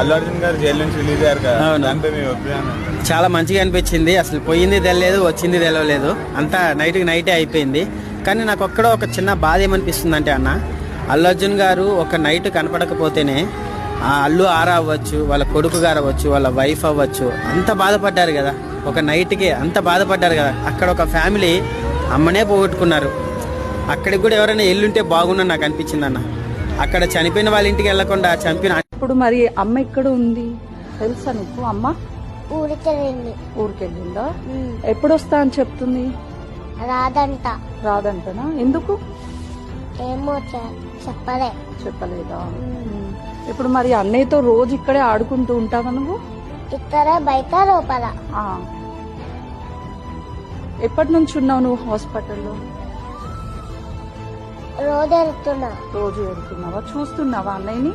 అల్లు అర్జున్ గారు జైలు నుంచి రిలీజ్ అయ్యారు కదా, దానిపై మీ ఒపీనియన్ ఏంటి? చాలా మంచిగా అనిపించింది. అసలు పోయింది తెలియలేదు, వచ్చింది తెలియలేదు, అంతా నైటే అయిపోయింది. కానీ నాకు ఒక్కడో ఒక చిన్న బాధ ఏమనిపిస్తుంది అంటే అన్న, అల్లు అర్జున్ గారు ఒక నైట్ కనపడకపోతేనే ఆ అల్లు ఆరా అవ్వచ్చు, వాళ్ళ కొడుకు గారు అవ్వచ్చు, వాళ్ళ వైఫ్ అవ్వచ్చు, అంత బాధపడ్డారు కదా. ఒక నైట్కి అంత బాధపడ్డారు కదా. అక్కడ ఒక ఫ్యామిలీ అమ్మనే పోగొట్టుకున్నారు. అక్కడికి కూడా ఎవరైనా ఎల్లుంటే బాగుందని నాకు అనిపించింది అన్న. అక్కడ చనిపోయిన వాళ్ళ ఇంటికి వెళ్లకుండా చంపిన. ఇప్పుడు మరి అమ్మ ఎక్కడ ఉంది తెలుసా నీకు? అమ్మ ఊరికెళ్ళిందా? ఎప్పుడు వస్తా అని చెప్తుంది? రాదంటనా? ఎందుకు ఏమో చెప్పలేదా? ఇప్పుడు మరి అన్నయ్యతో రోజు ఇక్కడే ఆడుకుంటూ ఉంటావా నువ్వు? ఇక్కడ బయట లోపల. ఎప్పటి నుంచి ఉన్నావు నువ్వు హాస్పిటల్లో? రోజు వెళ్తున్నా. రోజు వెళ్తున్నావా? చూస్తున్నావా అన్నయ్యని?